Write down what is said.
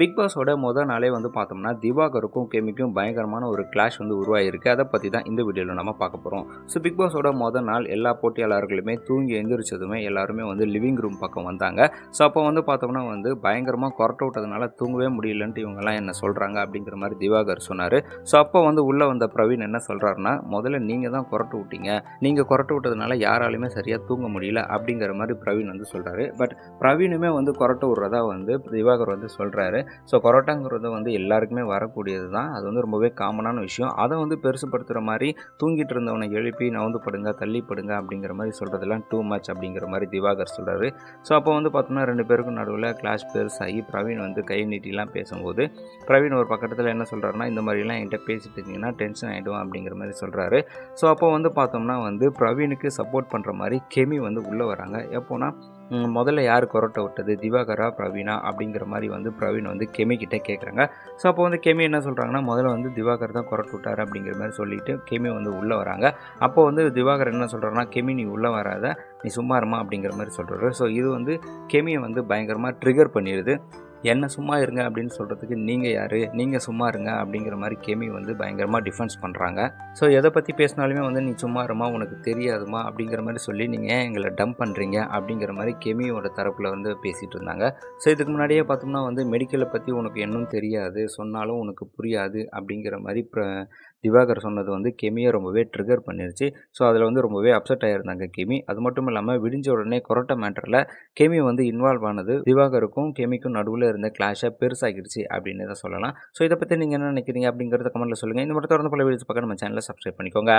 Big பாஸோட முதல் நாளே வந்து பார்த்தோம்னா திவாகருக்கும் கெமிக்கும் பயங்கரமான ஒரு கிளாஷ் வந்து உருவாகிருக்கு. அதை பற்றி தான் இந்த வீடியோவில் நம்ம பார்க்க போகிறோம். ஸோ பிக் பாஸோட முதல் நாள் எல்லா போட்டியாளர்களுமே தூங்கி எந்திரிச்சதுமே எல்லாருமே வந்து லிவிங் ரூம் பக்கம் வந்தாங்க. ஸோ அப்போ வந்து பார்த்தோம்னா வந்து பயங்கரமாக கொரட்டை விட்டதுனால தூங்கவே முடியலன்ட்டு இவங்கெல்லாம் என்ன சொல்கிறாங்க அப்படிங்கிற மாதிரி திவாகர் சொன்னார். ஸோ அப்போ வந்து உள்ளே வந்த பிரவீன் என்ன சொல்கிறாருன்னா, முதல்ல நீங்கள் தான் கொரட்டை விட்டீங்க, நீங்கள் கொரட்டை விட்டதுனால யாராலையுமே சரியாக தூங்க முடியல அப்படிங்கிற மாதிரி பிரவீன் வந்து சொல்கிறாரு. பட் பிரவீனுமே வந்து கொரட்டை விட்றதா வந்து திவாகர் வந்து சொல்கிறாரு. ஸோ கொரோட்டாங்கிறது வந்து எல்லாருக்குமே வரக்கூடியது தான். அது வந்து ரொம்பவே காமனான விஷயம். அதை வந்து பெருசுப்படுத்துகிற மாதிரி தூங்கிட்டு இருந்தவனை எழுப்பி நவுந்து படுங்க, தள்ளி படுங்க அப்படிங்கிற மாதிரி சொல்கிறதெல்லாம் டூ மச் அப்படிங்கிற மாதிரி திவாகர் சொல்கிறாரு. ஸோ அப்போ வந்து பார்த்தோம்னா 2 பேருக்கும் நடுவில் கிளாஷ் பெருசாகி பிரவீன் வந்து கை நீட்டிலாம் பேசும்போது பிரவீன் ஒரு பக்கத்தில் என்ன சொல்கிறாருன்னா, இந்த மாதிரிலாம் என்கிட்ட பேசிட்டு இருந்தீங்கன்னா டென்ஷன் ஆகிடுவோம் அப்படிங்கிற மாதிரி சொல்கிறாரு. ஸோ அப்போ வந்து பார்த்தோம்னா வந்து பிரவீனுக்கு சப்போர்ட் பண்ணுற மாதிரி கெமி வந்து உள்ளே வராங்க. எப்போனா முதல்ல யார் கொரட்டை விட்டது, திவாகரா பிரவீனா அப்படிங்கிற மாதிரி வந்து பிரவீன் வந்து கெமி கிட்டே கேட்குறாங்க. ஸோ அப்போ வந்து கெமி என்ன சொல்கிறாங்கன்னா, முதல்ல வந்து திவாகர் தான் கொரட்டை விட்டார் அப்படிங்கிற மாதிரி சொல்லிட்டு கெமி வந்து உள்ளே வராங்க. அப்போ வந்து திவாகர் என்ன சொல்கிறாருன்னா, கெமி நீ உள்ளே வராத, நீ சும்மா இருமா அப்படிங்கிற மாதிரி சொல்கிறாரு. ஸோ இது வந்து கெமியை வந்து பயங்கரமாக ட்ரிகர் பண்ணிடுது. என்ன சும்மா இருங்க அப்படின்னு சொல்கிறதுக்கு நீங்கள் யார், நீங்கள் சும்மா இருங்க அப்படிங்கிற மாதிரி கெமி வந்து பயங்கரமாக டிஃபென்ஸ் பண்ணுறாங்க. ஸோ எதை பற்றி பேசினாலுமே வந்து நீ சும்மா இருமா, உனக்கு தெரியாதுமா அப்படிங்கிற மாதிரி சொல்லி நீங்கள் ஏன் எங்களை டம்ப் பண்ணுறீங்க அப்படிங்கிற மாதிரி கெமியோட தரப்பில் வந்து பேசிகிட்டு இருந்தாங்க. ஸோ இதுக்கு முன்னாடியே பார்த்தோம்னா வந்து மெடிக்கலை பற்றி உனக்கு இன்னும் தெரியாது, சொன்னாலும் உனக்கு புரியாது அப்படிங்கிற மாதிரி திவாகர் சொன்னது வந்து கெமியை ரொம்பவே ட்ரிகர் பண்ணிருச்சு. ஸோ அதில் வந்து ரொம்பவே அப்செட் ஆகிருந்தாங்க கெமி. அது மட்டும் இல்லாமல் விடிஞ்ச உடனே கொரட்டை மேட்டரில் கெமி வந்து இன்வால்வ் ஆனது திவாகருக்கும் கெமிக்கும் நடுவில் இருந்த கிளாஷை பெருசாகிடுச்சு அப்படின்னு தான் சொல்லலாம். ஸோ இதை பற்றி நீங்கள் என்ன நினைக்கிறீங்க அப்படிங்கிறத கமெண்ட்டில் சொல்லுங்கள். இந்த மாதிரி தொடர்ந்து பல வீடியோஸ் பார்க்க நம்ம சேனலை சப்ஸ்கிரைப் பண்ணிக்கோங்க.